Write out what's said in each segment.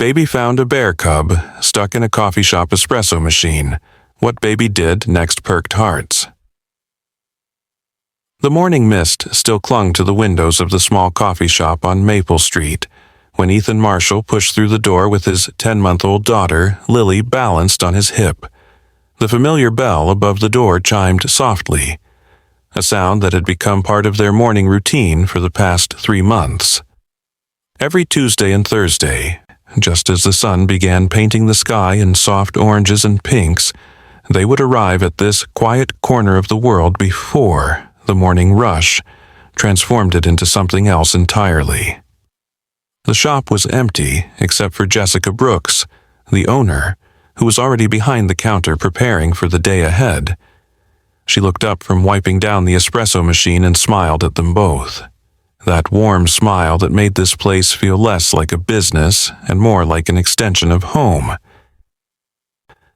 Baby found a bear cub stuck in a coffee shop espresso machine. What baby did next perked hearts. The morning mist still clung to the windows of the small coffee shop on Maple Street when Ethan Marshall pushed through the door with his 10-month-old daughter, Lily, balanced on his hip. The familiar bell above the door chimed softly, a sound that had become part of their morning routine for the past 3 months. Every Tuesday and Thursday, just as the sun began painting the sky in soft oranges and pinks, they would arrive at this quiet corner of the world before the morning rush transformed it into something else entirely. The shop was empty except for Jessica Brooks, the owner, who was already behind the counter preparing for the day ahead. She looked up from wiping down the espresso machine and smiled at them both. That warm smile that made this place feel less like a business and more like an extension of home.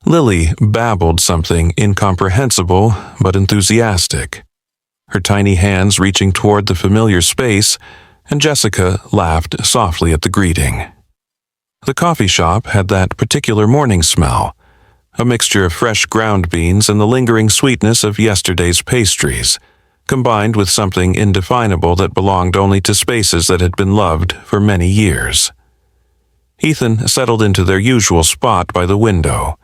Lily babbled something incomprehensible but enthusiastic, her tiny hands reaching toward the familiar space, and Jessica laughed softly at the greeting. The coffee shop had that particular morning smell, a mixture of fresh ground beans and the lingering sweetness of yesterday's pastries, combined with something indefinable that belonged only to spaces that had been loved for many years. Ethan settled into their usual spot by the window,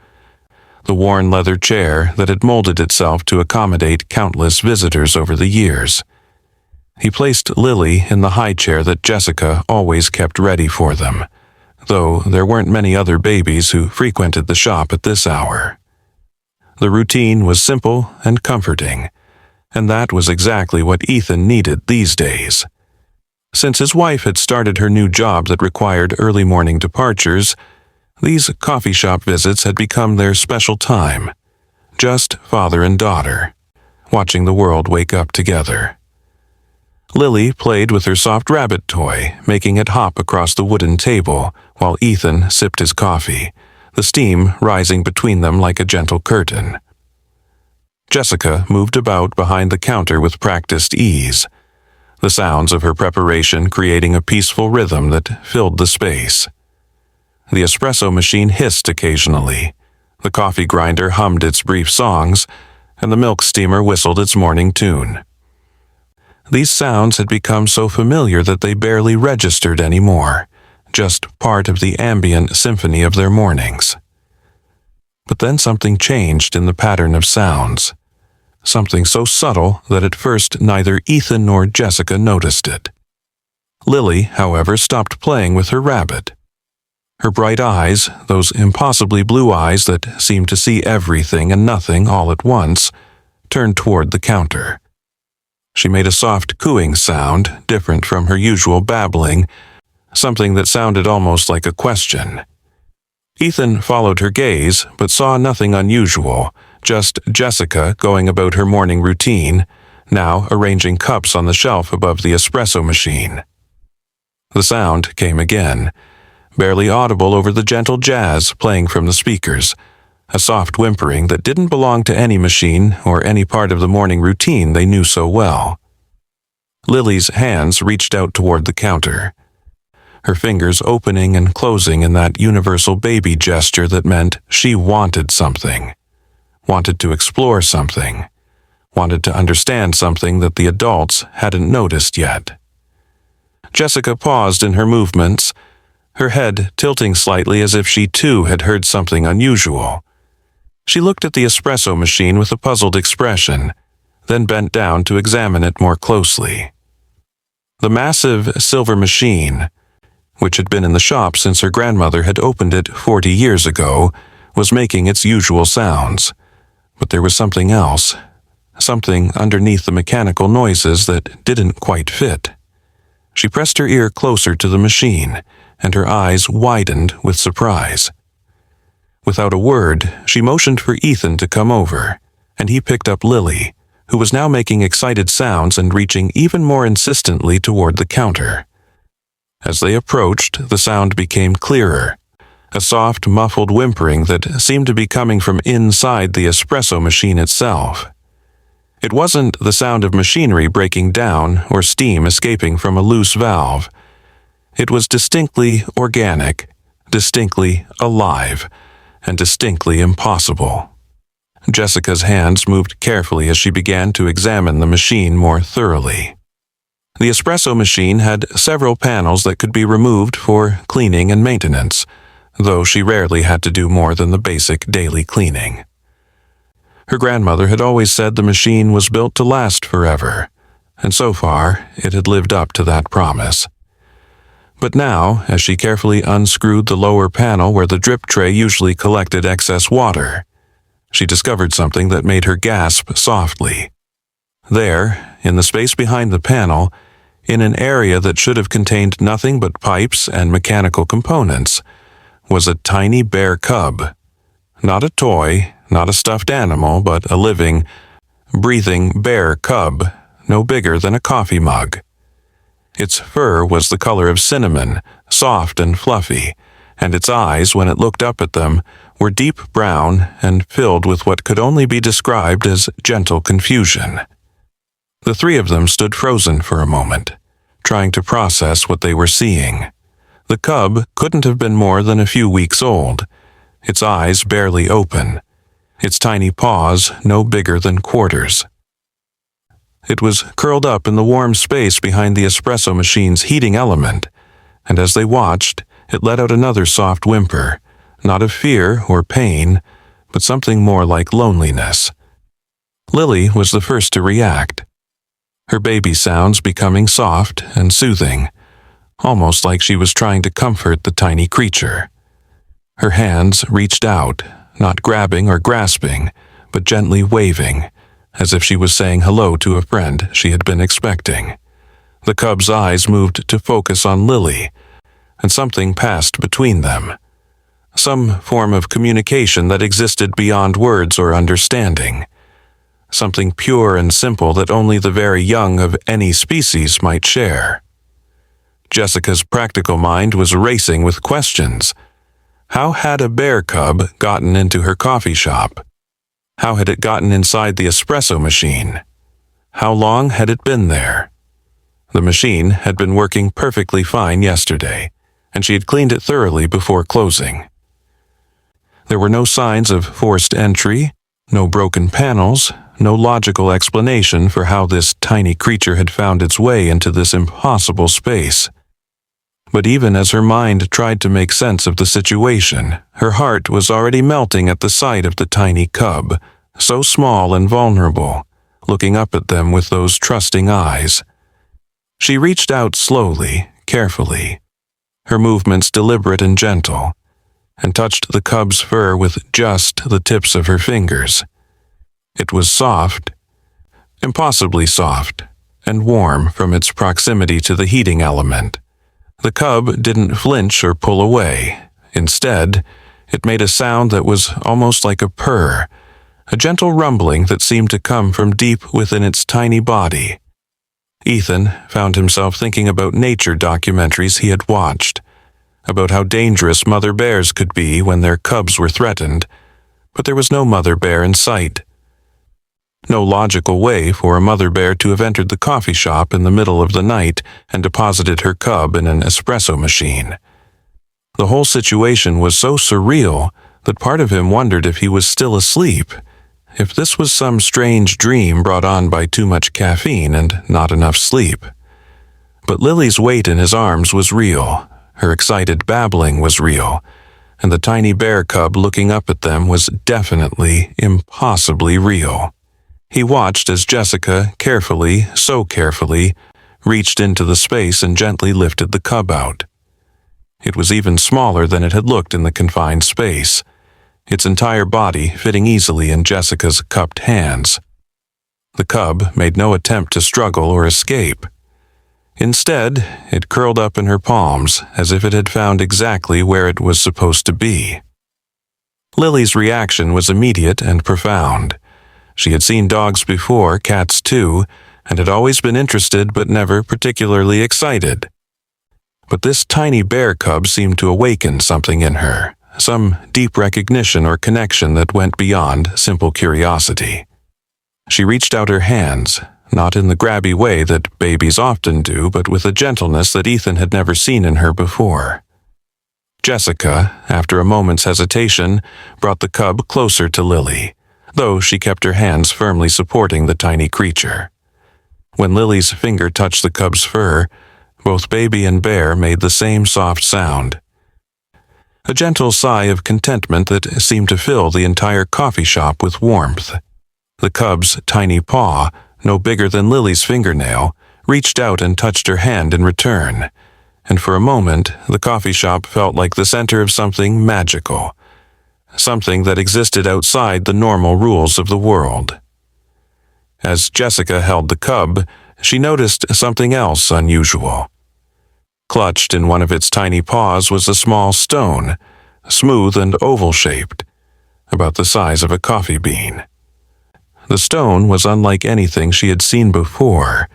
the worn leather chair that had molded itself to accommodate countless visitors over the years. He placed Lily in the high chair that Jessica always kept ready for them, though there weren't many other babies who frequented the shop at this hour. The routine was simple and comforting, and that was exactly what Ethan needed these days. Since his wife had started her new job that required early morning departures, these coffee shop visits had become their special time, just father and daughter, watching the world wake up together. Lily played with her soft rabbit toy, making it hop across the wooden table, while Ethan sipped his coffee, the steam rising between them like a gentle curtain. Jessica moved about behind the counter with practiced ease, the sounds of her preparation creating a peaceful rhythm that filled the space. The espresso machine hissed occasionally, the coffee grinder hummed its brief songs, and the milk steamer whistled its morning tune. These sounds had become so familiar that they barely registered anymore, just part of the ambient symphony of their mornings. But then something changed in the pattern of sounds, something so subtle that at first neither Ethan nor Jessica noticed it. Lily, however, stopped playing with her rabbit. Her bright eyes, those impossibly blue eyes that seemed to see everything and nothing all at once, turned toward the counter. She made a soft cooing sound, different from her usual babbling, something that sounded almost like a question. Ethan followed her gaze, but saw nothing unusual, just Jessica going about her morning routine, now arranging cups on the shelf above the espresso machine. The sound came again, barely audible over the gentle jazz playing from the speakers, a soft whimpering that didn't belong to any machine or any part of the morning routine they knew so well. Lily's hands reached out toward the counter, her fingers opening and closing in that universal baby gesture that meant she wanted something, wanted to explore something, wanted to understand something that the adults hadn't noticed yet. Jessica paused in her movements, her head tilting slightly as if she too had heard something unusual. She looked at the espresso machine with a puzzled expression, then bent down to examine it more closely. The massive silver machine, which had been in the shop since her grandmother had opened it 40 years ago, was making its usual sounds. But there was something else, something underneath the mechanical noises that didn't quite fit. She pressed her ear closer to the machine, and her eyes widened with surprise. Without a word, she motioned for Ethan to come over, and he picked up Lily, who was now making excited sounds and reaching even more insistently toward the counter. As they approached, the sound became clearer, a soft, muffled whimpering that seemed to be coming from inside the espresso machine itself. It wasn't the sound of machinery breaking down or steam escaping from a loose valve. It was distinctly organic, distinctly alive, and distinctly impossible. Jessica's hands moved carefully as she began to examine the machine more thoroughly. The espresso machine had several panels that could be removed for cleaning and maintenance, though she rarely had to do more than the basic daily cleaning. Her grandmother had always said the machine was built to last forever, and so far it had lived up to that promise. But now, as she carefully unscrewed the lower panel where the drip tray usually collected excess water, she discovered something that made her gasp softly. There, in the space behind the panel, in an area that should have contained nothing but pipes and mechanical components, was a tiny bear cub. Not a toy, not a stuffed animal, but a living, breathing bear cub, no bigger than a coffee mug. Its fur was the color of cinnamon, soft and fluffy, and its eyes, when it looked up at them, were deep brown and filled with what could only be described as gentle confusion. The three of them stood frozen for a moment, trying to process what they were seeing. The cub couldn't have been more than a few weeks old, its eyes barely open, its tiny paws no bigger than quarters. It was curled up in the warm space behind the espresso machine's heating element, and as they watched, it let out another soft whimper, not of fear or pain, but something more like loneliness. Lily was the first to react, her baby sounds becoming soft and soothing, almost like she was trying to comfort the tiny creature. Her hands reached out, not grabbing or grasping, but gently waving, as if she was saying hello to a friend she had been expecting. The cub's eyes moved to focus on Lily, and something passed between them. Some form of communication that existed beyond words or understanding. Something pure and simple that only the very young of any species might share. Jessica's practical mind was racing with questions. How had a bear cub gotten into her coffee shop? How had it gotten inside the espresso machine? How long had it been there? The machine had been working perfectly fine yesterday, and she had cleaned it thoroughly before closing. There were no signs of forced entry, no broken panels, no logical explanation for how this tiny creature had found its way into this impossible space. But even as her mind tried to make sense of the situation, her heart was already melting at the sight of the tiny cub, so small and vulnerable, looking up at them with those trusting eyes. She reached out slowly, carefully, her movements deliberate and gentle, and touched the cub's fur with just the tips of her fingers. It was soft, impossibly soft, and warm from its proximity to the heating element. The cub didn't flinch or pull away. Instead, it made a sound that was almost like a purr, a gentle rumbling that seemed to come from deep within its tiny body. Ethan found himself thinking about nature documentaries he had watched, about how dangerous mother bears could be when their cubs were threatened, but there was no mother bear in sight. No logical way for a mother bear to have entered the coffee shop in the middle of the night and deposited her cub in an espresso machine. The whole situation was so surreal that part of him wondered if he was still asleep, if this was some strange dream brought on by too much caffeine and not enough sleep. But Lily's weight in his arms was real, her excited babbling was real, and the tiny bear cub looking up at them was definitely, impossibly real. He watched as Jessica carefully, so carefully, reached into the space and gently lifted the cub out. It was even smaller than it had looked in the confined space, its entire body fitting easily in Jessica's cupped hands. The cub made no attempt to struggle or escape. Instead, it curled up in her palms as if it had found exactly where it was supposed to be. Lily's reaction was immediate and profound. She had seen dogs before, cats too, and had always been interested but never particularly excited. But this tiny bear cub seemed to awaken something in her, some deep recognition or connection that went beyond simple curiosity. She reached out her hands, not in the grabby way that babies often do, but with a gentleness that Ethan had never seen in her before. Jessica, after a moment's hesitation, brought the cub closer to Lily, though she kept her hands firmly supporting the tiny creature. When Lily's finger touched the cub's fur, both baby and bear made the same soft sound. A gentle sigh of contentment that seemed to fill the entire coffee shop with warmth. The cub's tiny paw, no bigger than Lily's fingernail, reached out and touched her hand in return, and for a moment the coffee shop felt like the center of something magical, something that existed outside the normal rules of the world. As Jessica held the cub, she noticed something else unusual. Clutched in one of its tiny paws was a small stone, smooth and oval-shaped, about the size of a coffee bean. The stone was unlike anything she had seen before,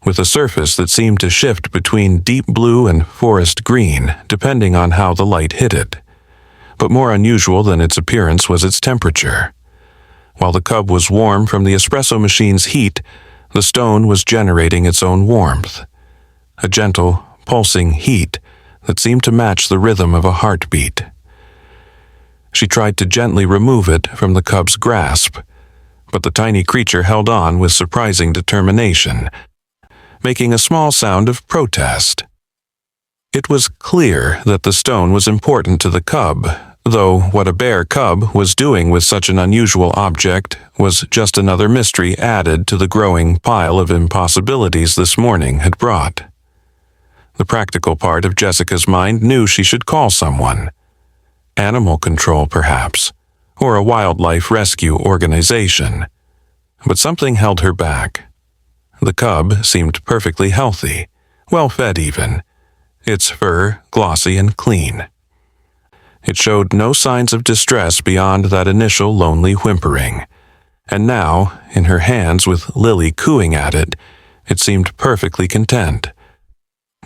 with a surface that seemed to shift between deep blue and forest green, depending on how the light hit it. But more unusual than its appearance was its temperature. While the cub was warm from the espresso machine's heat, the stone was generating its own warmth. A gentle, pulsing heat that seemed to match the rhythm of a heartbeat. She tried to gently remove it from the cub's grasp, but the tiny creature held on with surprising determination, making a small sound of protest. It was clear that the stone was important to the cub, though what a bear cub was doing with such an unusual object was just another mystery added to the growing pile of impossibilities this morning had brought. The practical part of Jessica's mind knew she should call someone. Animal control, perhaps, or a wildlife rescue organization. But something held her back. The cub seemed perfectly healthy, well-fed even, its fur glossy and clean. It showed no signs of distress beyond that initial lonely whimpering, and now, in her hands with Lily cooing at it, it seemed perfectly content.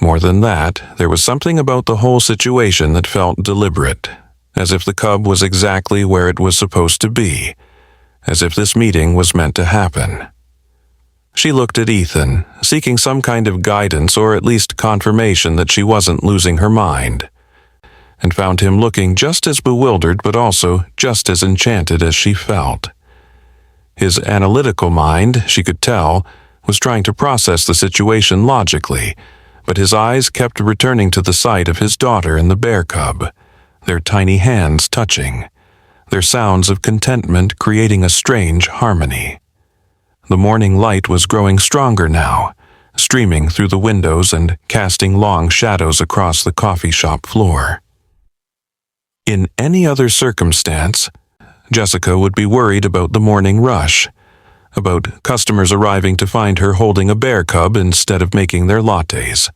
More than that, there was something about the whole situation that felt deliberate, as if the cub was exactly where it was supposed to be, as if this meeting was meant to happen. She looked at Ethan, seeking some kind of guidance or at least confirmation that she wasn't losing her mind, and found him looking just as bewildered but also just as enchanted as she felt. His analytical mind, she could tell, was trying to process the situation logically, but his eyes kept returning to the sight of his daughter and the bear cub, their tiny hands touching, their sounds of contentment creating a strange harmony. The morning light was growing stronger now, streaming through the windows and casting long shadows across the coffee shop floor. In any other circumstance, Jessica would be worried about the morning rush, about customers arriving to find her holding a bear cub instead of making their lattes.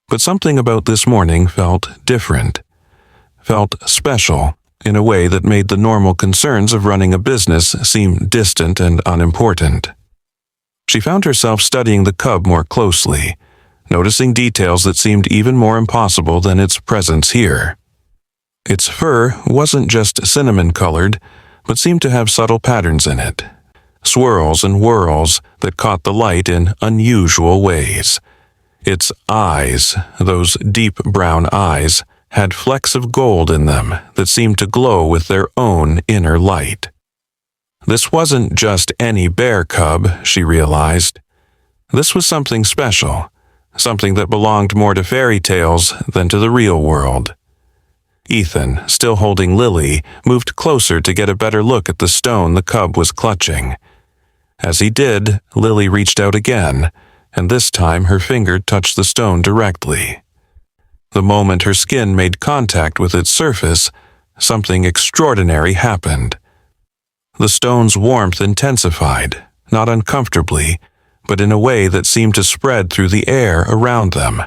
But something about this morning felt different, felt special in a way that made the normal concerns of running a business seem distant and unimportant. She found herself studying the cub more closely, noticing details that seemed even more impossible than its presence here. Its fur wasn't just cinnamon-colored, but seemed to have subtle patterns in it, swirls and whirls that caught the light in unusual ways. Its eyes, those deep brown eyes, had flecks of gold in them that seemed to glow with their own inner light. This wasn't just any bear cub, she realized. This was something special, something that belonged more to fairy tales than to the real world. Ethan, still holding Lily, moved closer to get a better look at the stone the cub was clutching. As he did, Lily reached out again, and this time her finger touched the stone directly. The moment her skin made contact with its surface, something extraordinary happened. The stone's warmth intensified, not uncomfortably, but in a way that seemed to spread through the air around them.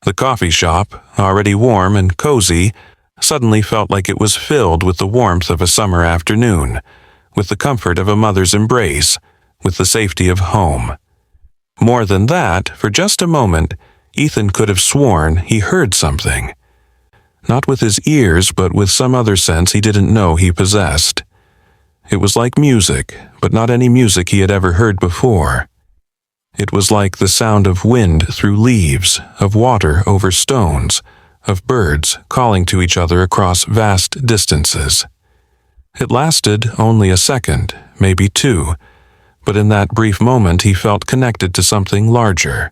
The coffee shop, already warm and cozy, suddenly felt like it was filled with the warmth of a summer afternoon, with the comfort of a mother's embrace, with the safety of home. More than that, for just a moment, Ethan could have sworn he heard something. Not with his ears, but with some other sense he didn't know he possessed. It was like music, but not any music he had ever heard before. It was like the sound of wind through leaves, of water over stones, of birds calling to each other across vast distances. It lasted only a second, maybe two, but in that brief moment he felt connected to something larger,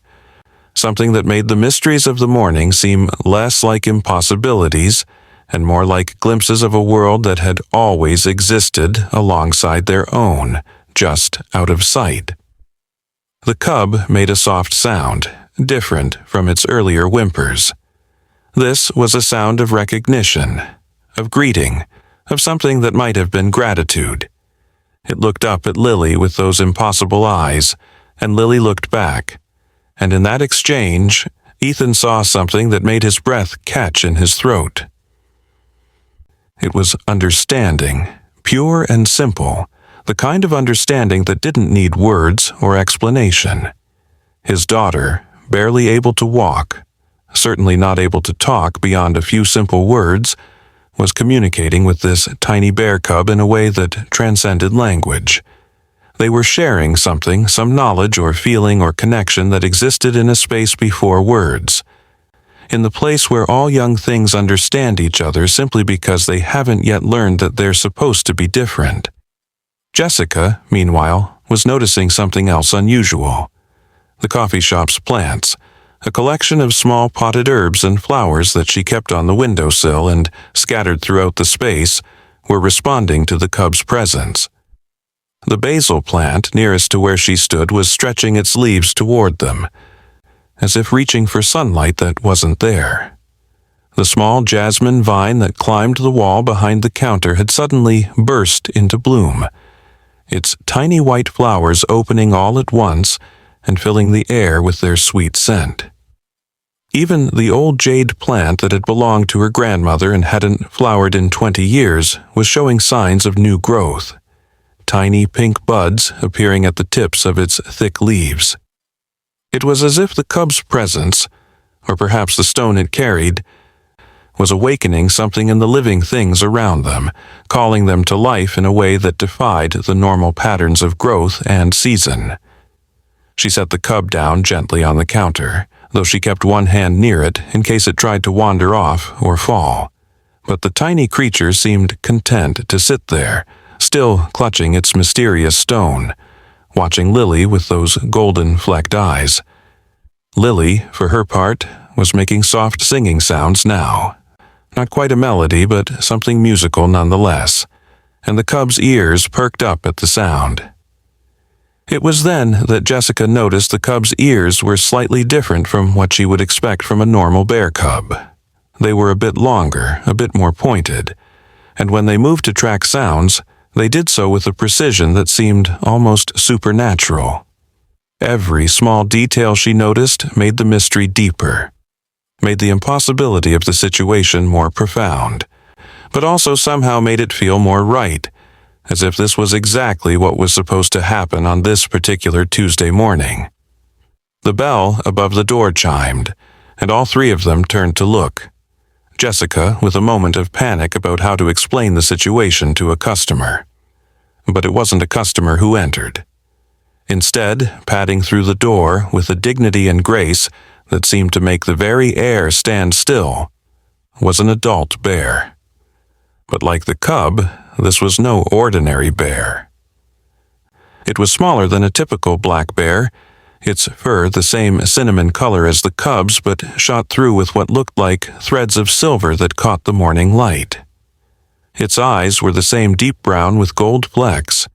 something that made the mysteries of the morning seem less like impossibilities and more like glimpses of a world that had always existed alongside their own, just out of sight. The cub made a soft sound, different from its earlier whimpers. This was a sound of recognition, of greeting, of something that might have been gratitude. It looked up at Lily with those impossible eyes, and Lily looked back. And in that exchange, Ethan saw something that made his breath catch in his throat. It was understanding, pure and simple, the kind of understanding that didn't need words or explanation. His daughter, barely able to walk, certainly not able to talk beyond a few simple words, was communicating with this tiny bear cub in a way that transcended language. They were sharing something, some knowledge or feeling or connection that existed in a space before words, in the place where all young things understand each other simply because they haven't yet learned that they're supposed to be different. Jessica, meanwhile, was noticing something else unusual. The coffee shop's plants, a collection of small potted herbs and flowers that she kept on the windowsill and scattered throughout the space, were responding to the cub's presence. The basil plant nearest to where she stood was stretching its leaves toward them, as if reaching for sunlight that wasn't there. The small jasmine vine that climbed the wall behind the counter had suddenly burst into bloom, its tiny white flowers opening all at once and filling the air with their sweet scent. Even the old jade plant that had belonged to her grandmother and hadn't flowered in 20 years was showing signs of new growth, tiny pink buds appearing at the tips of its thick leaves. It was as if the cub's presence, or perhaps the stone it carried, was awakening something in the living things around them, calling them to life in a way that defied the normal patterns of growth and season. She set the cub down gently on the counter, though she kept one hand near it in case it tried to wander off or fall. But the tiny creature seemed content to sit there, still clutching its mysterious stone, watching Lily with those golden-flecked eyes. Lily, for her part, was making soft singing sounds now. Not quite a melody, but something musical nonetheless, and the cub's ears perked up at the sound. It was then that Jessica noticed the cub's ears were slightly different from what she would expect from a normal bear cub. They were a bit longer, a bit more pointed, and when they moved to track sounds, they did so with a precision that seemed almost supernatural. Every small detail she noticed made the mystery deeper, made the impossibility of the situation more profound, but also somehow made it feel more right, as if this was exactly what was supposed to happen on this particular Tuesday morning. The bell above the door chimed, and all three of them turned to look. Jessica with a moment of panic about how to explain the situation to a customer. But it wasn't a customer who entered. Instead, padding through the door with a dignity and grace that seemed to make the very air stand still, was an adult bear. But like the cub, this was no ordinary bear. It was smaller than a typical black bear, its fur the same cinnamon color as the cub's but shot through with what looked like threads of silver that caught the morning light. Its eyes were the same deep brown with gold flecks,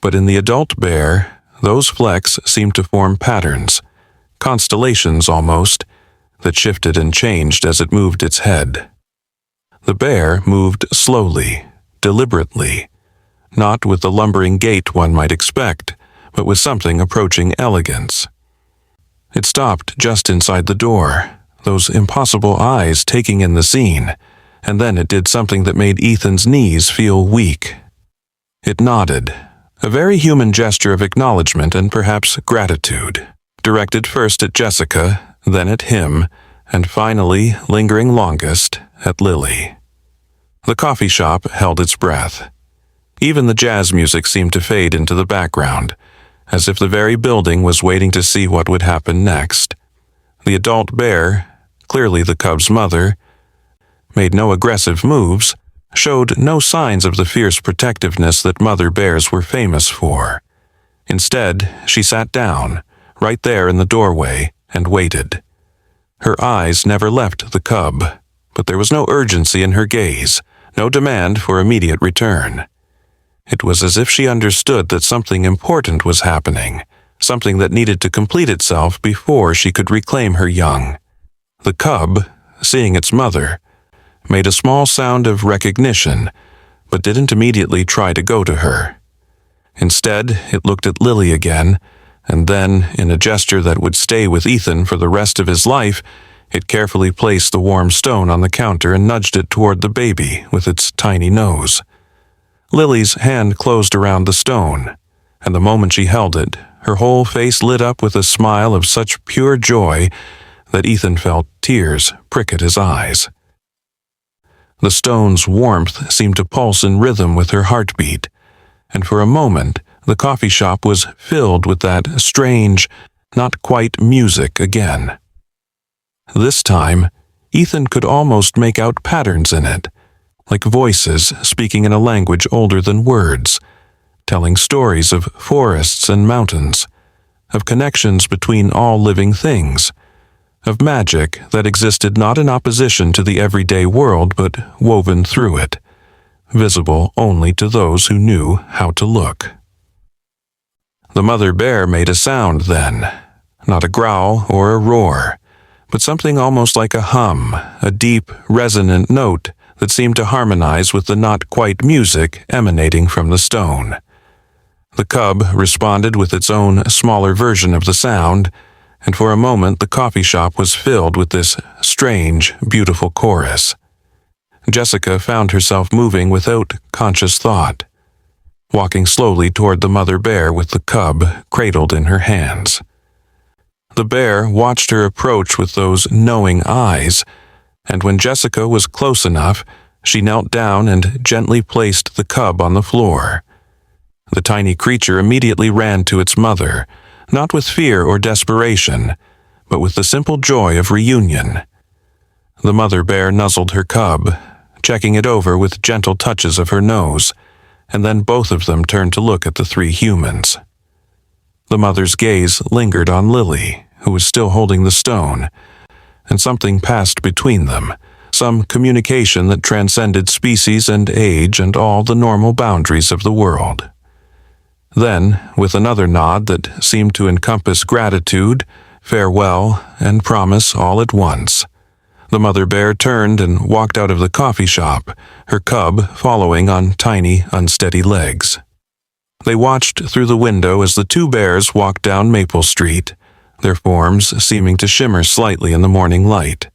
but in the adult bear, those flecks seemed to form patterns, constellations almost, that shifted and changed as it moved its head. The bear moved slowly, deliberately, not with the lumbering gait one might expect, but with something approaching elegance. It stopped just inside the door, those impossible eyes taking in the scene, and then it did something that made Ethan's knees feel weak. It nodded, a very human gesture of acknowledgement and perhaps gratitude, directed first at Jessica, then at him, and finally, lingering longest, at Lily. The coffee shop held its breath. Even the jazz music seemed to fade into the background, as if the very building was waiting to see what would happen next. The adult bear, clearly the cub's mother, made no aggressive moves, showed no signs of the fierce protectiveness that mother bears were famous for. Instead, she sat down, right there in the doorway, and waited. Her eyes never left the cub, but there was no urgency in her gaze, no demand for immediate return. It was as if she understood that something important was happening, something that needed to complete itself before she could reclaim her young. The cub, seeing its mother, made a small sound of recognition, but didn't immediately try to go to her. Instead, it looked at Lily again, and then, in a gesture that would stay with Ethan for the rest of his life, it carefully placed the warm stone on the counter and nudged it toward the baby with its tiny nose. Lily's hand closed around the stone, and the moment she held it, her whole face lit up with a smile of such pure joy that Ethan felt tears prick at his eyes. The stone's warmth seemed to pulse in rhythm with her heartbeat, and for a moment the coffee shop was filled with that strange, not quite music again. This time, Ethan could almost make out patterns in it, like voices speaking in a language older than words, telling stories of forests and mountains, of connections between all living things, of magic that existed not in opposition to the everyday world but woven through it, visible only to those who knew how to look. The mother bear made a sound then, not a growl or a roar, but something almost like a hum, a deep, resonant note that seemed to harmonize with the not-quite music emanating from the stone. The cub responded with its own smaller version of the sound, and for a moment the coffee shop was filled with this strange, beautiful chorus. Jessica found herself moving without conscious thought, walking slowly toward the mother bear with the cub cradled in her hands. The bear watched her approach with those knowing eyes, and when Jessica was close enough, she knelt down and gently placed the cub on the floor. The tiny creature immediately ran to its mother, not with fear or desperation, but with the simple joy of reunion. The mother bear nuzzled her cub, checking it over with gentle touches of her nose, and then both of them turned to look at the three humans. The mother's gaze lingered on Lily, who was still holding the stone, and something passed between them, some communication that transcended species and age and all the normal boundaries of the world. Then, with another nod that seemed to encompass gratitude, farewell, and promise all at once, the mother bear turned and walked out of the coffee shop, her cub following on tiny, unsteady legs. They watched through the window as the two bears walked down Maple Street, their forms seeming to shimmer slightly in the morning light,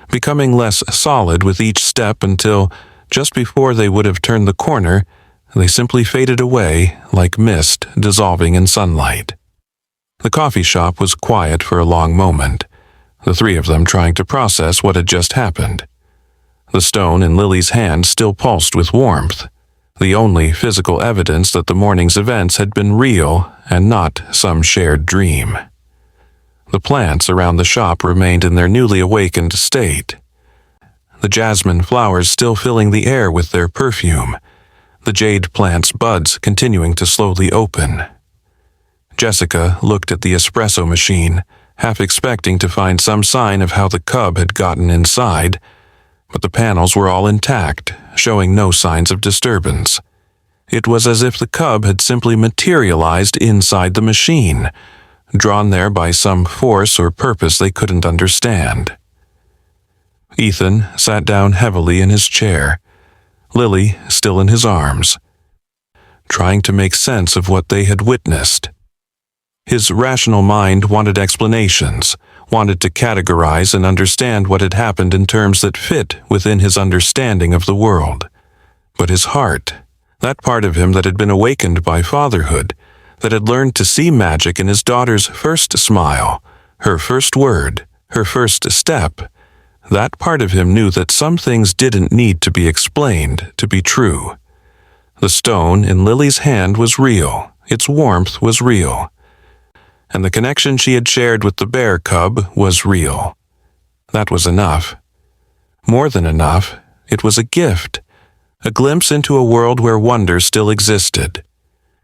becoming less solid with each step until, just before they would have turned the corner, they simply faded away like mist dissolving in sunlight. The coffee shop was quiet for a long moment, the three of them trying to process what had just happened. The stone in Lily's hand still pulsed with warmth, the only physical evidence that the morning's events had been real and not some shared dream. The plants around the shop remained in their newly awakened state, the jasmine flowers still filling the air with their perfume, the jade plant's buds continuing to slowly open. Jessica looked at the espresso machine, half expecting to find some sign of how the cub had gotten inside, but the panels were all intact, showing no signs of disturbance. It was as if the cub had simply materialized inside the machine, drawn there by some force or purpose they couldn't understand. Ethan sat down heavily in his chair, Lily still in his arms, trying to make sense of what they had witnessed. His rational mind wanted explanations, wanted to categorize and understand what had happened in terms that fit within his understanding of the world. But his heart, that part of him that had been awakened by fatherhood, that had learned to see magic in his daughter's first smile, her first word, her first step, that part of him knew that some things didn't need to be explained to be true. The stone in Lily's hand was real, its warmth was real, and the connection she had shared with the bear cub was real. That was enough. More than enough, it was a gift, a glimpse into a world where wonder still existed,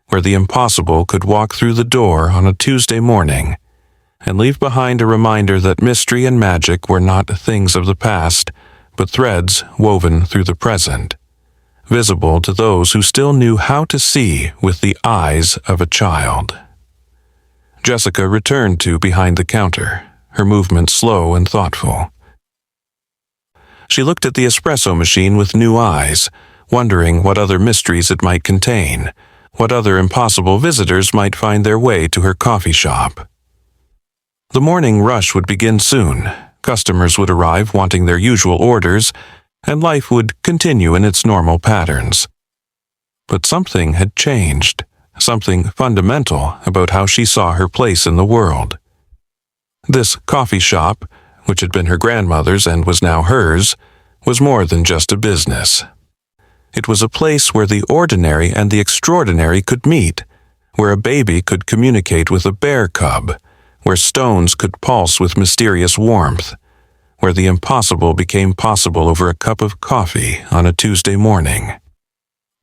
where the impossible could walk through the door on a Tuesday morning and leave behind a reminder that mystery and magic were not things of the past, but threads woven through the present, visible to those who still knew how to see with the eyes of a child. Jessica returned to behind the counter, her movements slow and thoughtful. She looked at the espresso machine with new eyes, wondering what other mysteries it might contain, what other impossible visitors might find their way to her coffee shop. The morning rush would begin soon. Customers would arrive wanting their usual orders, and life would continue in its normal patterns. But something had changed, something fundamental about how she saw her place in the world. This coffee shop, which had been her grandmother's and was now hers, was more than just a business. It was a place where the ordinary and the extraordinary could meet, where a baby could communicate with a bear cub, where stones could pulse with mysterious warmth, where the impossible became possible over a cup of coffee on a Tuesday morning.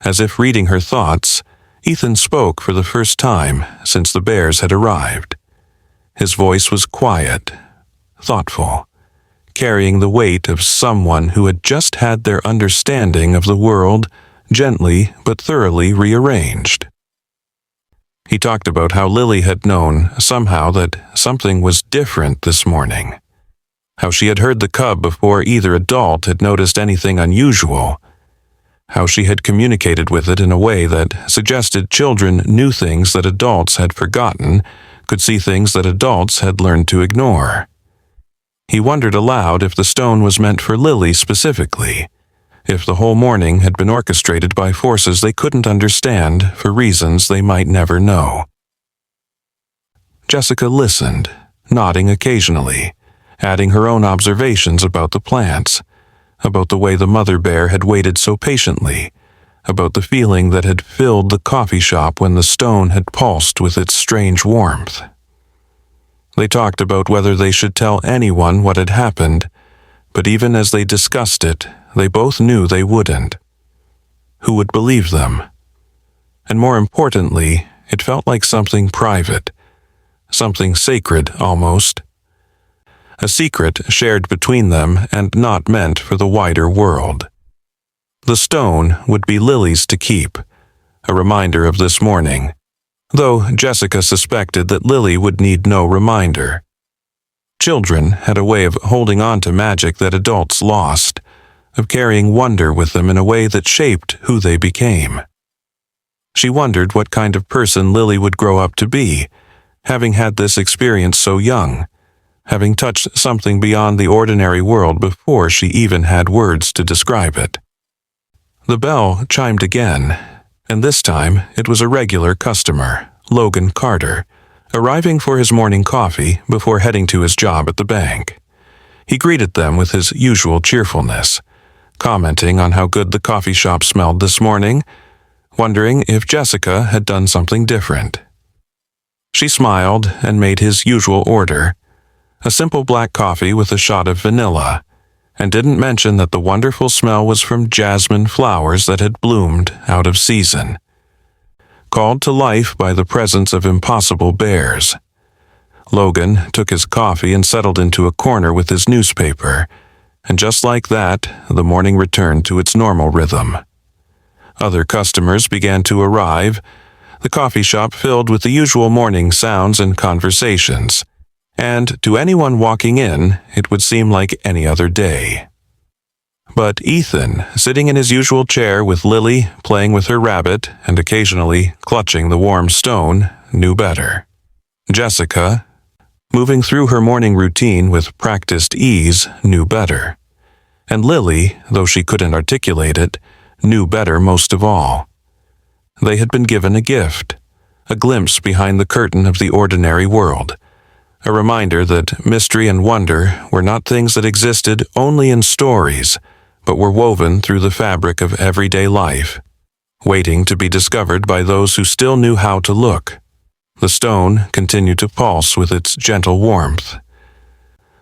As if reading her thoughts, Ethan spoke for the first time since the bears had arrived. His voice was quiet, thoughtful, carrying the weight of someone who had just had their understanding of the world gently but thoroughly rearranged. He talked about how Lily had known somehow that something was different this morning, how she had heard the cub before either adult had noticed anything unusual, how she had communicated with it in a way that suggested children knew things that adults had forgotten, could see things that adults had learned to ignore. He wondered aloud if the stone was meant for Lily specifically, if the whole morning had been orchestrated by forces they couldn't understand for reasons they might never know. Jessica listened, nodding occasionally, adding her own observations about the plants, about the way the mother bear had waited so patiently, about the feeling that had filled the coffee shop when the stone had pulsed with its strange warmth. They talked about whether they should tell anyone what had happened, but even as they discussed it, they both knew they wouldn't. Who would believe them? And more importantly, it felt like something private, something sacred almost. A secret shared between them and not meant for the wider world. The stone would be Lily's to keep, a reminder of this morning, though Jessica suspected that Lily would need no reminder. Children had a way of holding on to magic that adults lost, of carrying wonder with them in a way that shaped who they became. She wondered what kind of person Lily would grow up to be, having had this experience so young, having touched something beyond the ordinary world before she even had words to describe it. The bell chimed again, and this time it was a regular customer, Logan Carter, arriving for his morning coffee before heading to his job at the bank. He greeted them with his usual cheerfulness, commenting on how good the coffee shop smelled this morning, wondering if Jessica had done something different. She smiled and made his usual order, a simple black coffee with a shot of vanilla, and didn't mention that the wonderful smell was from jasmine flowers that had bloomed out of season, called to life by the presence of impossible bears. Logan took his coffee and settled into a corner with his newspaper, and just like that, the morning returned to its normal rhythm. Other customers began to arrive, the coffee shop filled with the usual morning sounds and conversations, and to anyone walking in, it would seem like any other day. But Ethan, sitting in his usual chair with Lily playing with her rabbit and occasionally clutching the warm stone, knew better. Jessica, moving through her morning routine with practiced ease, knew better. And Lily, though she couldn't articulate it, knew better most of all. They had been given a gift, a glimpse behind the curtain of the ordinary world, a reminder that mystery and wonder were not things that existed only in stories, but were woven through the fabric of everyday life, waiting to be discovered by those who still knew how to look. The stone continued to pulse with its gentle warmth,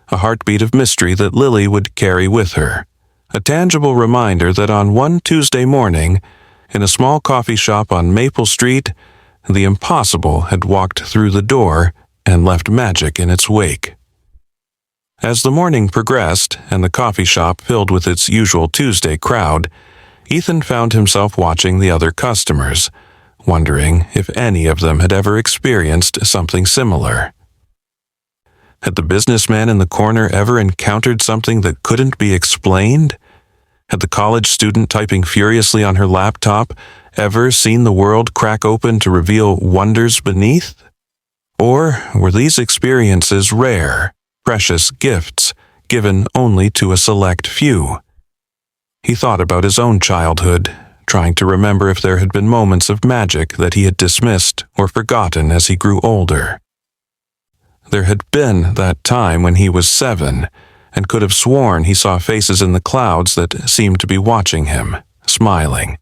a heartbeat of mystery that Lily would carry with her, A tangible reminder that on one Tuesday morning, in a small coffee shop on Maple Street, the impossible had walked through the door and left magic in its wake. As the morning progressed and the coffee shop filled with its usual Tuesday crowd, Ethan found himself watching the other customers, wondering if any of them had ever experienced something similar. Had the businessman in the corner ever encountered something that couldn't be explained? Had the college student typing furiously on her laptop ever seen the world crack open to reveal wonders beneath? Or were these experiences rare, precious gifts given only to a select few? He thought about his own childhood, trying to remember if there had been moments of magic that he had dismissed or forgotten as he grew older. There had been that time when he was 7 and could have sworn he saw faces in the clouds that seemed to be watching him, smiling.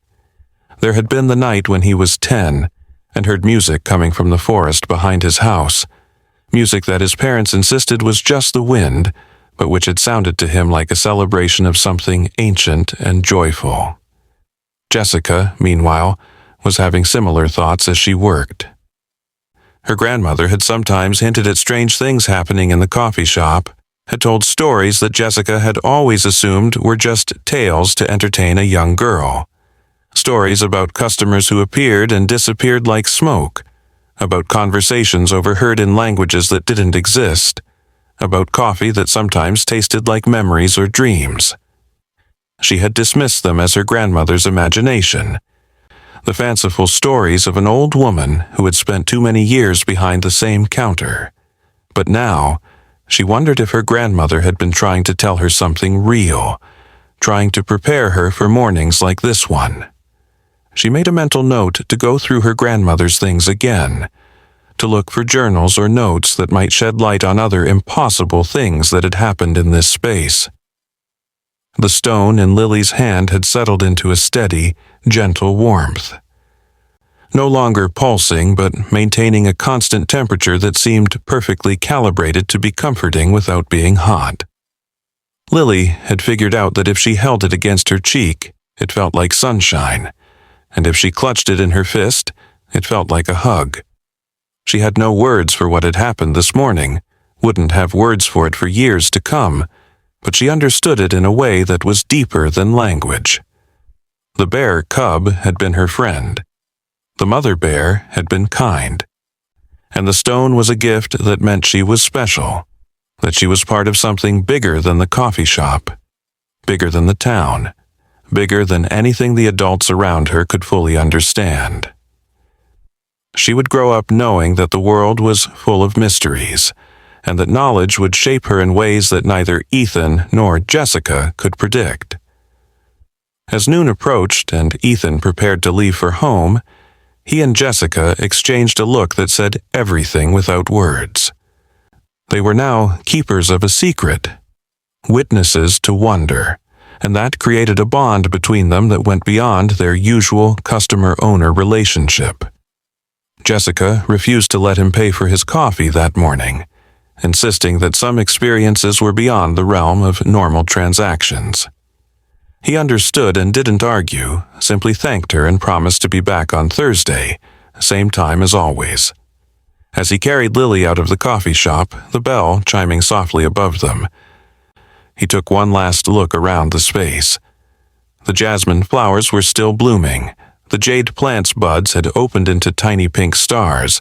There had been the night when he was 10 and heard music coming from the forest behind his house, music that his parents insisted was just the wind, but which had sounded to him like a celebration of something ancient and joyful. Jessica, meanwhile, was having similar thoughts as she worked. Her grandmother had sometimes hinted at strange things happening in the coffee shop, had told stories that Jessica had always assumed were just tales to entertain a young girl. Stories about customers who appeared and disappeared like smoke, about conversations overheard in languages that didn't exist, about coffee that sometimes tasted like memories or dreams. She had dismissed them as her grandmother's imagination, the fanciful stories of an old woman who had spent too many years behind the same counter. But now, she wondered if her grandmother had been trying to tell her something real, trying to prepare her for mornings like this one. She made a mental note to go through her grandmother's things again, to look for journals or notes that might shed light on other impossible things that had happened in this space. The stone in Lily's hand had settled into a steady, gentle warmth. No longer pulsing, but maintaining a constant temperature that seemed perfectly calibrated to be comforting without being hot. Lily had figured out that if she held it against her cheek, it felt like sunshine, and if she clutched it in her fist, it felt like a hug. She had no words for what had happened this morning, wouldn't have words for it for years to come, but she understood it in a way that was deeper than language. The bear cub had been her friend. The mother bear had been kind. And the stone was a gift that meant she was special, that she was part of something bigger than the coffee shop, bigger than the town, bigger than anything the adults around her could fully understand. She would grow up knowing that the world was full of mysteries, and that knowledge would shape her in ways that neither Ethan nor Jessica could predict. As noon approached and Ethan prepared to leave for home, he and Jessica exchanged a look that said everything without words. They were now keepers of a secret, witnesses to wonder, and that created a bond between them that went beyond their usual customer-owner relationship. Jessica refused to let him pay for his coffee that morning, insisting that some experiences were beyond the realm of normal transactions. He understood and didn't argue, simply thanked her and promised to be back on Thursday, same time as always. As he carried Lily out of the coffee shop, the bell chiming softly above them, he took one last look around the space. The jasmine flowers were still blooming, the jade plant's buds had opened into tiny pink stars,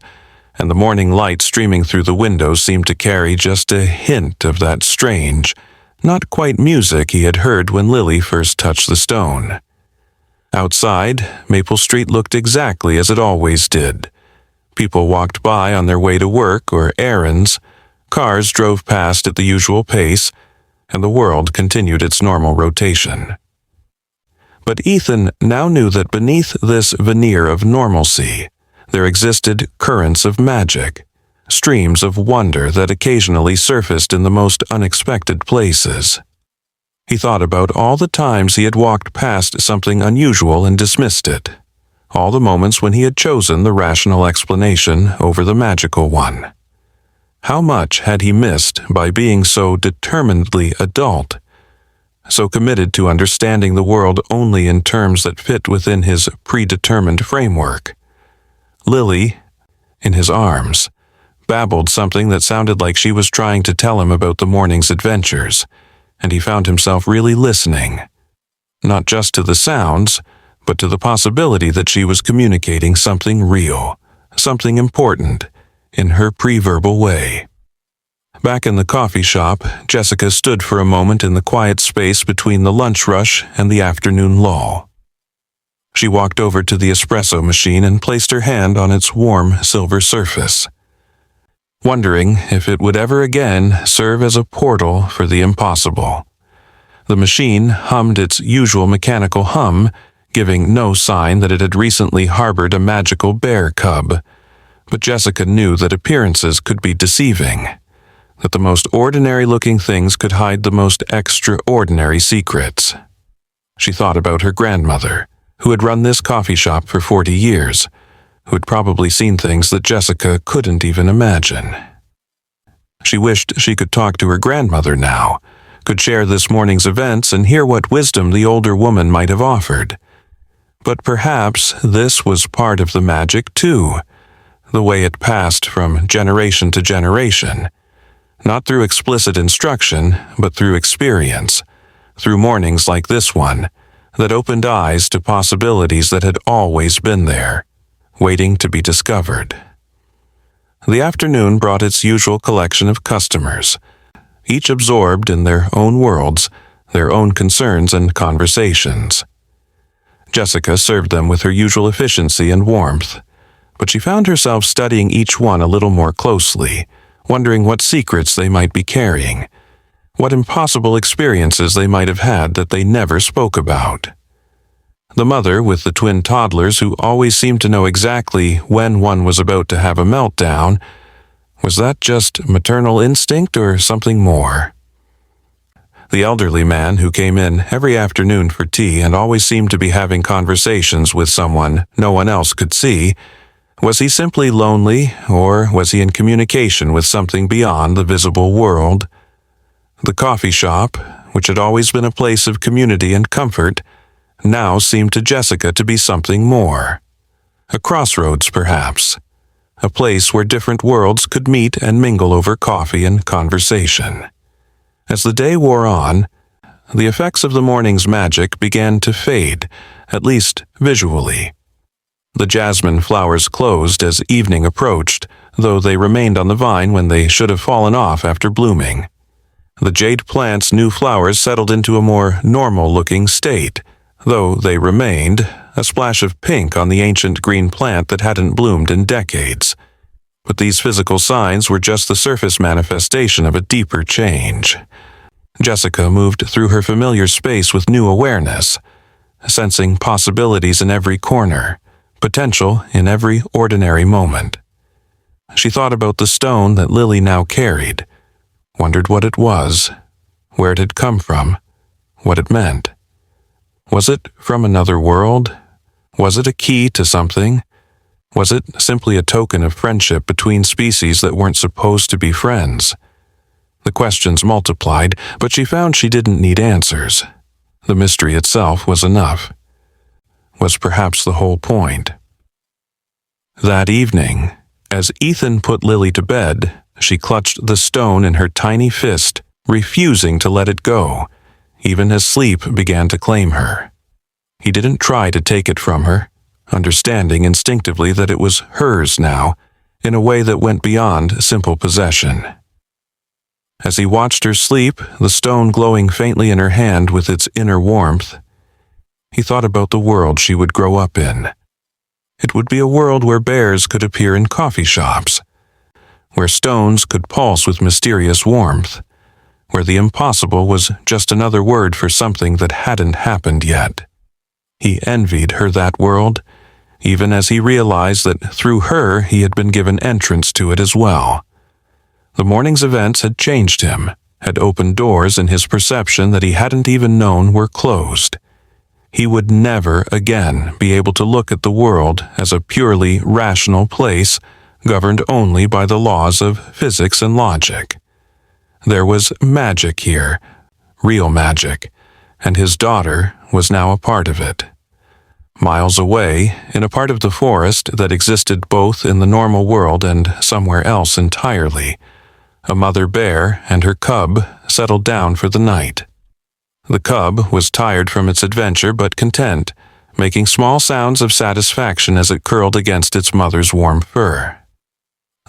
and the morning light streaming through the windows seemed to carry just a hint of that strange, not quite music he had heard when Lily first touched the stone. Outside, Maple Street looked exactly as it always did. People walked by on their way to work or errands, cars drove past at the usual pace, and the world continued its normal rotation. But Ethan now knew that beneath this veneer of normalcy, there existed currents of magic, streams of wonder that occasionally surfaced in the most unexpected places. He thought about all the times he had walked past something unusual and dismissed it, all the moments when he had chosen the rational explanation over the magical one. How much had he missed by being so determinedly adult, so committed to understanding the world only in terms that fit within his predetermined framework. Lily, in his arms, babbled something that sounded like she was trying to tell him about the morning's adventures, and he found himself really listening, not just to the sounds, but to the possibility that she was communicating something real, something important, in her pre-verbal way. Back in the coffee shop, Jessica stood for a moment in the quiet space between the lunch rush and the afternoon lull. She walked over to the espresso machine and placed her hand on its warm silver surface, wondering if it would ever again serve as a portal for the impossible. The machine hummed its usual mechanical hum, giving no sign that it had recently harbored a magical bear cub. But Jessica knew that appearances could be deceiving, that the most ordinary-looking things could hide the most extraordinary secrets. She thought about her grandmother, who had run this coffee shop for 40 years, who had probably seen things that Jessica couldn't even imagine. She wished she could talk to her grandmother now, could share this morning's events and hear what wisdom the older woman might have offered. But perhaps this was part of the magic too, the way it passed from generation to generation, not through explicit instruction, but through experience, through mornings like this one, that opened eyes to possibilities that had always been there, waiting to be discovered. The afternoon brought its usual collection of customers, each absorbed in their own worlds, their own concerns and conversations. Jessica served them with her usual efficiency and warmth, but she found herself studying each one a little more closely, wondering what secrets they might be carrying, what impossible experiences they might have had that they never spoke about. The mother with the twin toddlers who always seemed to know exactly when one was about to have a meltdown, was that just maternal instinct or something more? The elderly man who came in every afternoon for tea and always seemed to be having conversations with someone no one else could see, was he simply lonely, or was he in communication with something beyond the visible world? The coffee shop, which had always been a place of community and comfort, now seemed to Jessica to be something more. A crossroads, perhaps. A place where different worlds could meet and mingle over coffee and conversation. As the day wore on, the effects of the morning's magic began to fade, at least visually. The jasmine flowers closed as evening approached, though they remained on the vine when they should have fallen off after blooming. The jade plant's new flowers settled into a more normal-looking state, though they remained, a splash of pink on the ancient green plant that hadn't bloomed in decades. But these physical signs were just the surface manifestation of a deeper change. Jessica moved through her familiar space with new awareness, sensing possibilities in every corner, potential in every ordinary moment. She thought about the stone that Lily now carried, wondered what it was, where it had come from, what it meant. Was it from another world? Was it a key to something? Was it simply a token of friendship between species that weren't supposed to be friends? The questions multiplied, but she found she didn't need answers. The mystery itself was enough. Was perhaps the whole point. That evening, as Ethan put Lily to bed, she clutched the stone in her tiny fist, refusing to let it go, even as sleep began to claim her. He didn't try to take it from her, understanding instinctively that it was hers now, in a way that went beyond simple possession. As he watched her sleep, the stone glowing faintly in her hand with its inner warmth, he thought about the world she would grow up in. It would be a world where bears could appear in coffee shops, where stones could pulse with mysterious warmth, where the impossible was just another word for something that hadn't happened yet. He envied her that world, even as he realized that through her he had been given entrance to it as well. The morning's events had changed him, had opened doors in his perception that he hadn't even known were closed. He would never again be able to look at the world as a purely rational place governed only by the laws of physics and logic. There was magic here, real magic, and his daughter was now a part of it. Miles away, in a part of the forest that existed both in the normal world and somewhere else entirely, a mother bear and her cub settled down for the night. The cub was tired from its adventure but content, making small sounds of satisfaction as it curled against its mother's warm fur.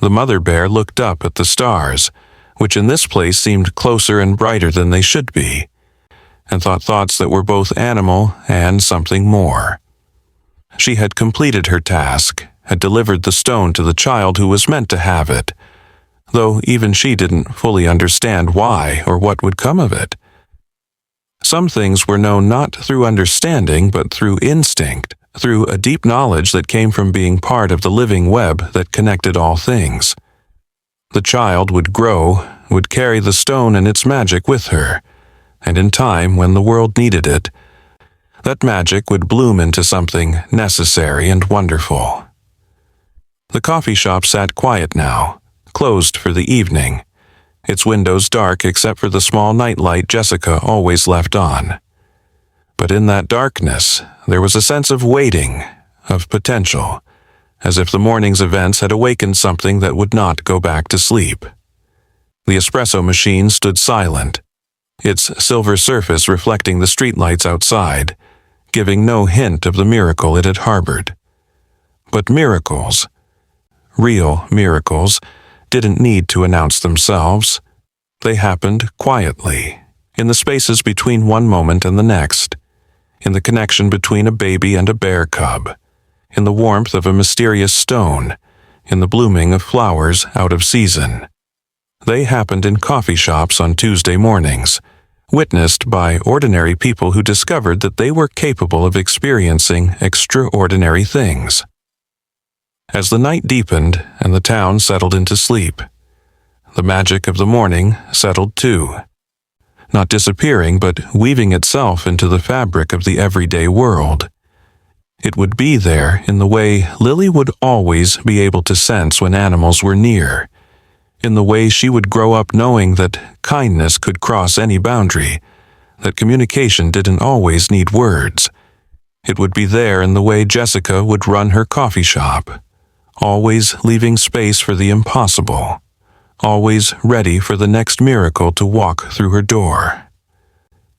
The mother bear looked up at the stars, which in this place seemed closer and brighter than they should be, and thought thoughts that were both animal and something more. She had completed her task, had delivered the stone to the child who was meant to have it, though even she didn't fully understand why or what would come of it. Some things were known not through understanding but through instinct, through a deep knowledge that came from being part of the living web that connected all things. The child would grow, would carry the stone and its magic with her, and in time, when the world needed it, that magic would bloom into something necessary and wonderful. The coffee shop sat quiet now, closed for the evening, its windows dark except for the small nightlight Jessica always left on. But in that darkness, there was a sense of waiting, of potential, as if the morning's events had awakened something that would not go back to sleep. The espresso machine stood silent, its silver surface reflecting the streetlights outside, giving no hint of the miracle it had harbored. But miracles, real miracles, didn't need to announce themselves. They happened quietly, in the spaces between one moment and the next, in the connection between a baby and a bear cub, in the warmth of a mysterious stone, in the blooming of flowers out of season. They happened in coffee shops on Tuesday mornings, witnessed by ordinary people who discovered that they were capable of experiencing extraordinary things. As the night deepened and the town settled into sleep, the magic of the morning settled too, not disappearing but weaving itself into the fabric of the everyday world. It would be there in the way Lily would always be able to sense when animals were near, in the way she would grow up knowing that kindness could cross any boundary, that communication didn't always need words. It would be there in the way Jessica would run her coffee shop, always leaving space for the impossible, always ready for the next miracle to walk through her door.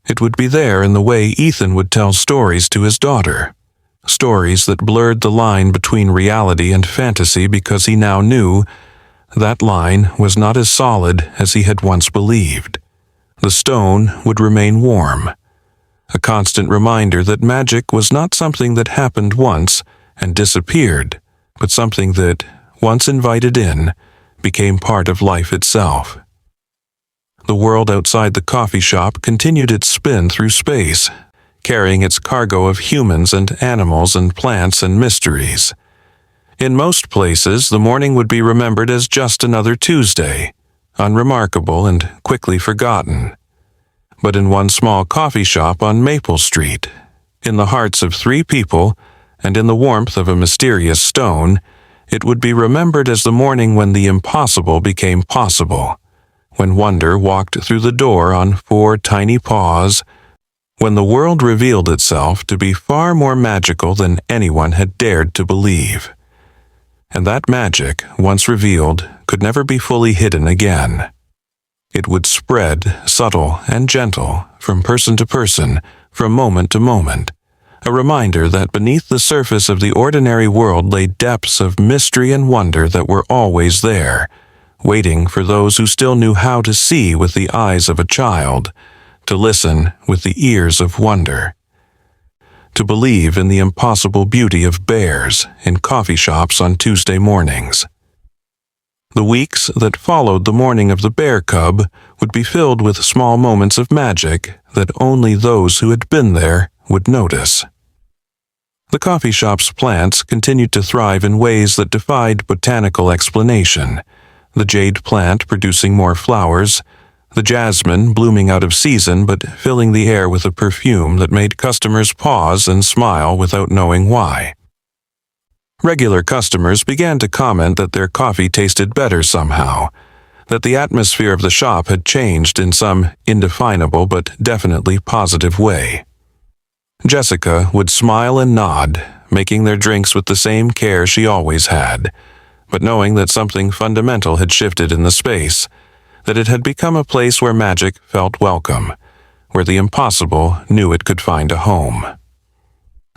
It would be there in the way Ethan would tell stories to his daughter, stories that blurred the line between reality and fantasy because he now knew that line was not as solid as he had once believed. The stone would remain warm, a constant reminder that magic was not something that happened once and disappeared, but something that, once invited in, became part of life itself. The world outside the coffee shop continued its spin through space, carrying its cargo of humans and animals and plants and mysteries. In most places, the morning would be remembered as just another Tuesday, unremarkable and quickly forgotten. But in one small coffee shop on Maple Street, in the hearts of 3 people, and in the warmth of a mysterious stone, it would be remembered as the morning when the impossible became possible, when wonder walked through the door on 4 tiny paws, when the world revealed itself to be far more magical than anyone had dared to believe. And that magic, once revealed, could never be fully hidden again. It would spread, subtle and gentle, from person to person, from moment to moment, a reminder that beneath the surface of the ordinary world lay depths of mystery and wonder that were always there, waiting for those who still knew how to see with the eyes of a child, to listen with the ears of wonder, to believe in the impossible beauty of bears in coffee shops on Tuesday mornings. The weeks that followed the morning of the bear cub would be filled with small moments of magic that only those who had been there would notice. The coffee shop's plants continued to thrive in ways that defied botanical explanation, the jade plant producing more flowers, the jasmine blooming out of season but filling the air with a perfume that made customers pause and smile without knowing why. Regular customers began to comment that their coffee tasted better somehow, that the atmosphere of the shop had changed in some indefinable but definitely positive way. Jessica would smile and nod, making their drinks with the same care she always had, but knowing that something fundamental had shifted in the space, that it had become a place where magic felt welcome, where the impossible knew it could find a home.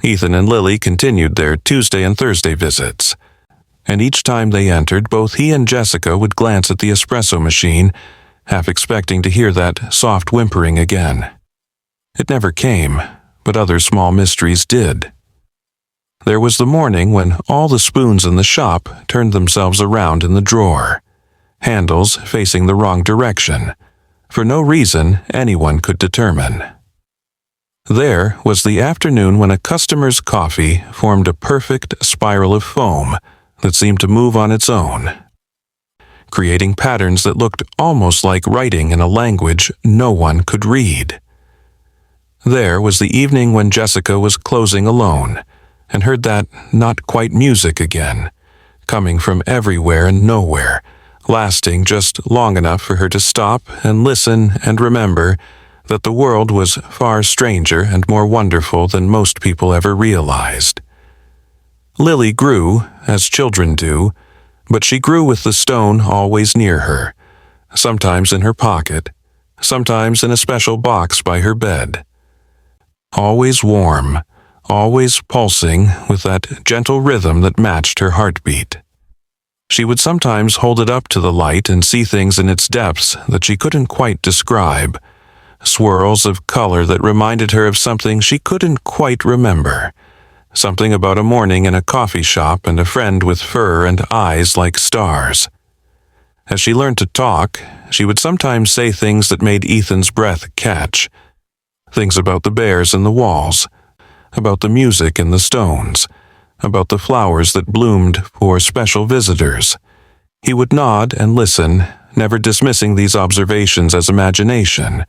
Ethan and Lily continued their Tuesday and Thursday visits, and each time they entered, both he and Jessica would glance at the espresso machine, half expecting to hear that soft whimpering again. It never came, but other small mysteries did. There was the morning when all the spoons in the shop turned themselves around in the drawer, handles facing the wrong direction, for no reason anyone could determine. There was the afternoon when a customer's coffee formed a perfect spiral of foam that seemed to move on its own, creating patterns that looked almost like writing in a language no one could read. There was the evening when Jessica was closing alone and heard that not quite music again, coming from everywhere and nowhere, lasting just long enough for her to stop and listen and remember that the world was far stranger and more wonderful than most people ever realized. Lily grew, as children do, but she grew with the stone always near her, sometimes in her pocket, sometimes in a special box by her bed. Always warm, always pulsing with that gentle rhythm that matched her heartbeat. She would sometimes hold it up to the light and see things in its depths that she couldn't quite describe, swirls of color that reminded her of something she couldn't quite remember, something about a morning in a coffee shop and a friend with fur and eyes like stars. As she learned to talk, she would sometimes say things that made Ethan's breath catch, things about the bears in the walls, about the music in the stones, about the flowers that bloomed for special visitors. He would nod and listen, never dismissing these observations as imagination,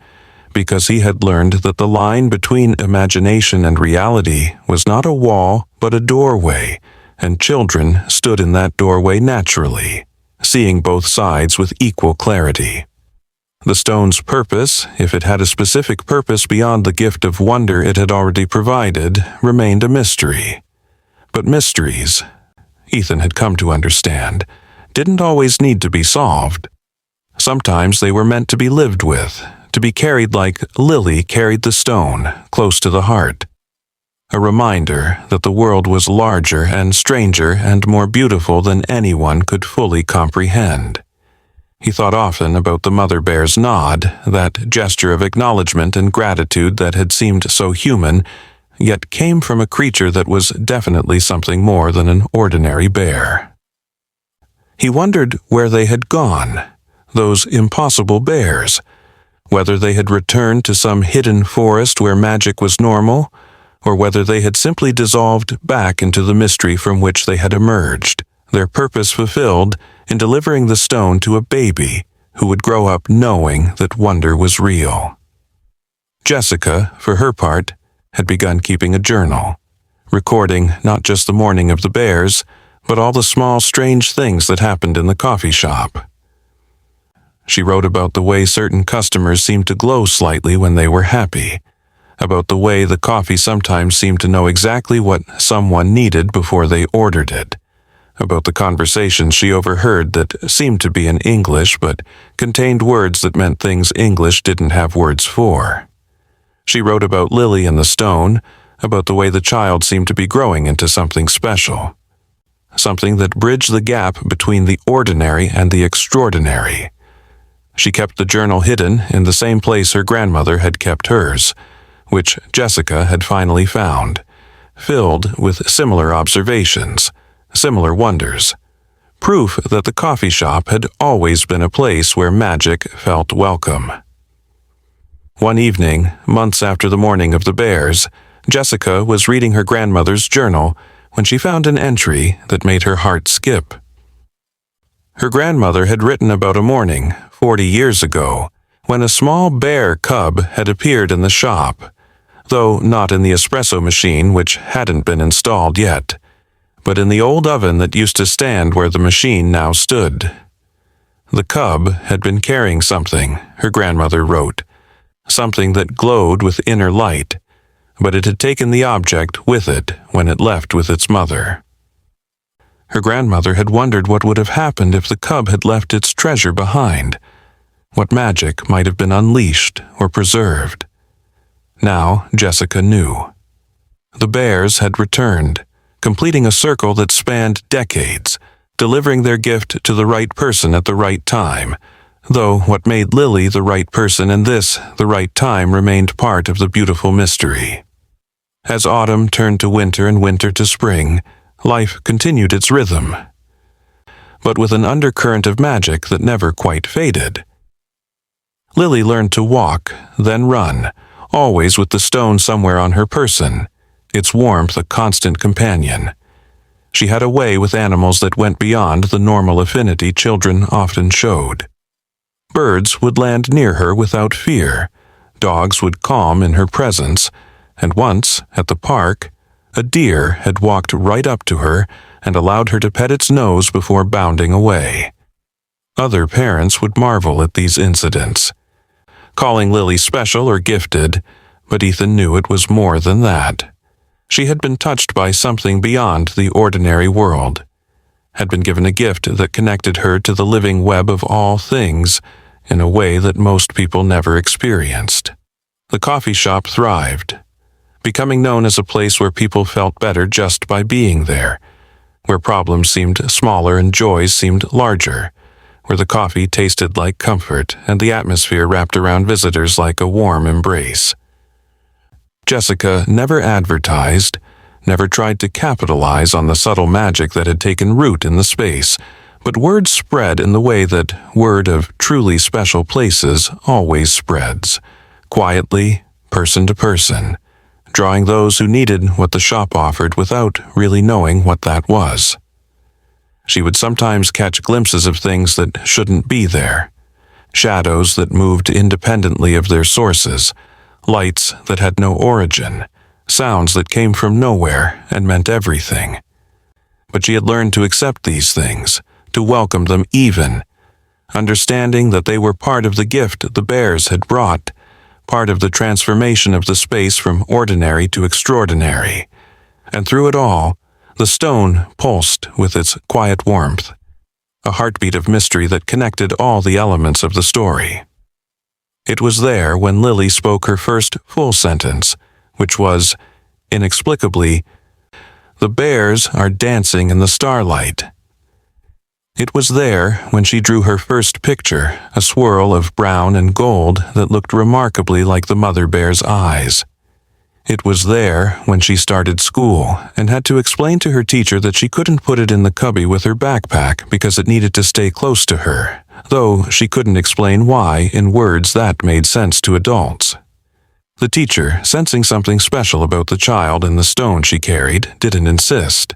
because he had learned that the line between imagination and reality was not a wall but a doorway, and children stood in that doorway naturally, seeing both sides with equal clarity. The stone's purpose, if it had a specific purpose beyond the gift of wonder it had already provided, remained a mystery. But mysteries, Ethan had come to understand, didn't always need to be solved. Sometimes they were meant to be lived with, to be carried like Lily carried the stone, close to the heart. A reminder that the world was larger and stranger and more beautiful than anyone could fully comprehend. He thought often about the mother bear's nod, that gesture of acknowledgement and gratitude that had seemed so human, yet came from a creature that was definitely something more than an ordinary bear. He wondered where they had gone, those impossible bears, whether they had returned to some hidden forest where magic was normal, or whether they had simply dissolved back into the mystery from which they had emerged, their purpose fulfilled in delivering the stone to a baby who would grow up knowing that wonder was real. Jessica, for her part, had begun keeping a journal, recording not just the morning of the bears, but all the small strange things that happened in the coffee shop. She wrote about the way certain customers seemed to glow slightly when they were happy, about the way the coffee sometimes seemed to know exactly what someone needed before they ordered it, about the conversations she overheard that seemed to be in English but contained words that meant things English didn't have words for. She wrote about Lily and the stone, about the way the child seemed to be growing into something special, something that bridged the gap between the ordinary and the extraordinary. She kept the journal hidden in the same place her grandmother had kept hers, which Jessica had finally found, filled with similar observations, similar wonders, proof that the coffee shop had always been a place where magic felt welcome. One evening, months after the morning of the bears, Jessica was reading her grandmother's journal when she found an entry that made her heart skip. Her grandmother had written about a morning, 40 years ago, when a small bear cub had appeared in the shop, though not in the espresso machine, which hadn't been installed yet, but in the old oven that used to stand where the machine now stood. The cub had been carrying something, her grandmother wrote, something that glowed with inner light, but it had taken the object with it when it left with its mother. Her grandmother had wondered what would have happened if the cub had left its treasure behind, what magic might have been unleashed or preserved. Now Jessica knew. The bears had returned, completing a circle that spanned decades, delivering their gift to the right person at the right time, though what made Lily the right person and this the right time remained part of the beautiful mystery. As autumn turned to winter and winter to spring, life continued its rhythm, but with an undercurrent of magic that never quite faded. Lily learned to walk, then run, always with the stone somewhere on her person, its warmth a constant companion. She had a way with animals that went beyond the normal affinity children often showed. Birds would land near her without fear, dogs would calm in her presence, and once, at the park, a deer had walked right up to her and allowed her to pet its nose before bounding away. Other parents would marvel at these incidents, calling Lily special or gifted, but Ethan knew it was more than that. She had been touched by something beyond the ordinary world, had been given a gift that connected her to the living web of all things in a way that most people never experienced. The coffee shop thrived, becoming known as a place where people felt better just by being there, where problems seemed smaller and joys seemed larger, where the coffee tasted like comfort and the atmosphere wrapped around visitors like a warm embrace. Jessica never advertised, never tried to capitalize on the subtle magic that had taken root in the space, but word spread in the way that word of truly special places always spreads, quietly, person to person, drawing those who needed what the shop offered without really knowing what that was. She would sometimes catch glimpses of things that shouldn't be there, shadows that moved independently of their sources, lights that had no origin, sounds that came from nowhere and meant everything. But she had learned to accept these things, to welcome them even, understanding that they were part of the gift the bears had brought, part of the transformation of the space from ordinary to extraordinary. And through it all, the stone pulsed with its quiet warmth, a heartbeat of mystery that connected all the elements of the story. It was there when Lily spoke her first full sentence, which was, inexplicably, "The bears are dancing in the starlight." It was there when she drew her first picture, a swirl of brown and gold that looked remarkably like the mother bear's eyes. It was there when she started school and had to explain to her teacher that she couldn't put it in the cubby with her backpack because it needed to stay close to her, though she couldn't explain why in words that made sense to adults. The teacher, sensing something special about the child and the stone she carried, didn't insist,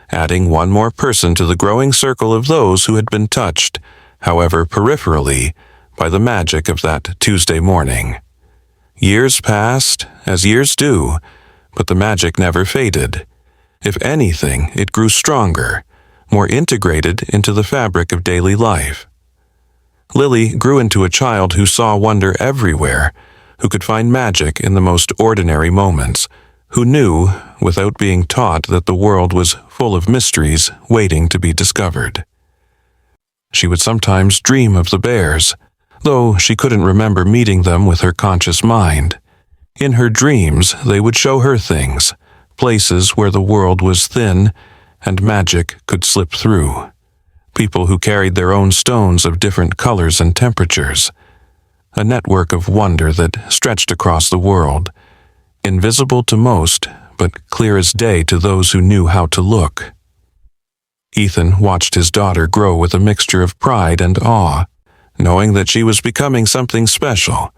adding one more person to the growing circle of those who had been touched, however peripherally, by the magic of that Tuesday morning. Years passed, as years do, but the magic never faded. If anything, it grew stronger, more integrated into the fabric of daily life. Lily grew into a child who saw wonder everywhere, who could find magic in the most ordinary moments, who knew, without being taught, that the world was full of mysteries waiting to be discovered. She would sometimes dream of the bears, though she couldn't remember meeting them with her conscious mind. In her dreams, they would show her things, places where the world was thin and magic could slip through, people who carried their own stones of different colors and temperatures, a network of wonder that stretched across the world, invisible to most, but clear as day to those who knew how to look. Ethan watched his daughter grow with a mixture of pride and awe, knowing that she was becoming something special,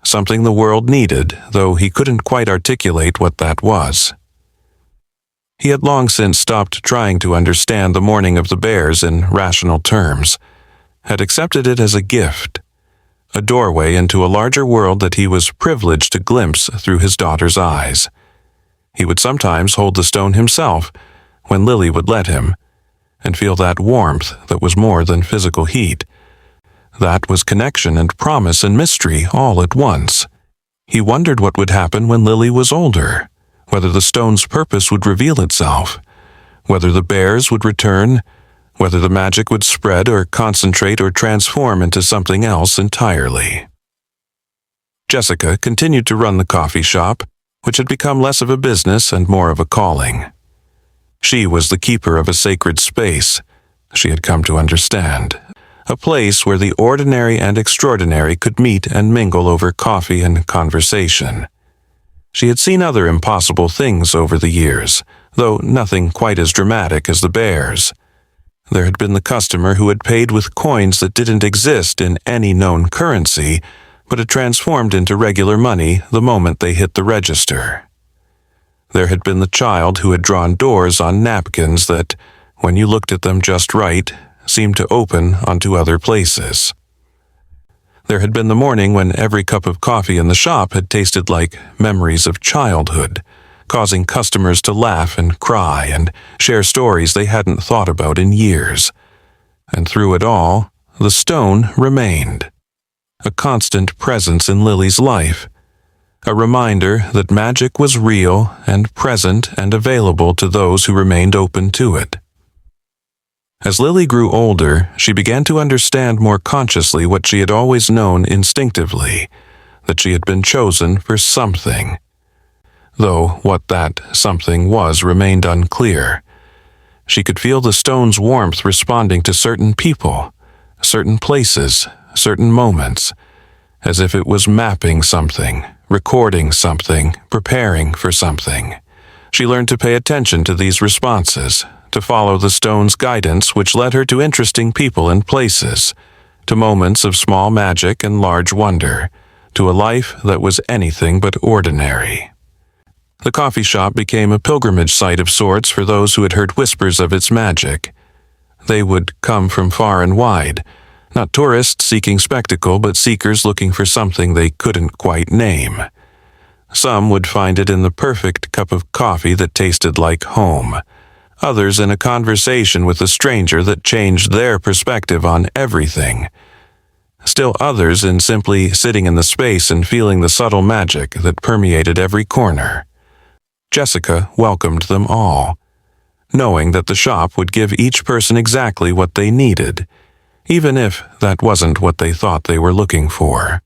something the world needed, though he couldn't quite articulate what that was. He had long since stopped trying to understand the morning of the bears in rational terms, had accepted it as a gift, a doorway into a larger world that he was privileged to glimpse through his daughter's eyes. He would sometimes hold the stone himself, when Lily would let him, and feel that warmth that was more than physical heat, That was connection and promise and mystery all at once. He wondered what would happen when Lily was older, whether the stone's purpose would reveal itself, whether the bears would return, whether the magic would spread or concentrate or transform into something else entirely. Jessica continued to run the coffee shop, which had become less of a business and more of a calling. She was the keeper of a sacred space, she had come to understand, a place where the ordinary and extraordinary could meet and mingle over coffee and conversation. She had seen other impossible things over the years, though nothing quite as dramatic as the bears. There had been the customer who had paid with coins that didn't exist in any known currency, but had transformed into regular money the moment they hit the register. There had been the child who had drawn doors on napkins that, when you looked at them just right, seemed to open onto other places. There had been the morning when every cup of coffee in the shop had tasted like memories of childhood, causing customers to laugh and cry and share stories they hadn't thought about in years. And through it all, the stone remained, a constant presence in Lily's life, a reminder that magic was real and present and available to those who remained open to it. As Lily grew older, she began to understand more consciously what she had always known instinctively, that she had been chosen for something. Though what that something was remained unclear. She could feel the stone's warmth responding to certain people, certain places, certain moments, as if it was mapping something, recording something, preparing for something. She learned to pay attention to these responses, to follow the stone's guidance, which led her to interesting people and places, to moments of small magic and large wonder, to a life that was anything but ordinary. The coffee shop became a pilgrimage site of sorts for those who had heard whispers of its magic. They would come from far and wide, not tourists seeking spectacle, but seekers looking for something they couldn't quite name. Some would find it in the perfect cup of coffee that tasted like home. Others in a conversation with a stranger that changed their perspective on everything. Still others in simply sitting in the space and feeling the subtle magic that permeated every corner. Jessica welcomed them all, knowing that the shop would give each person exactly what they needed, even if that wasn't what they thought they were looking for.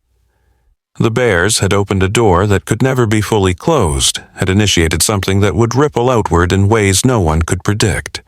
The bears had opened a door that could never be fully closed, had initiated something that would ripple outward in ways no one could predict.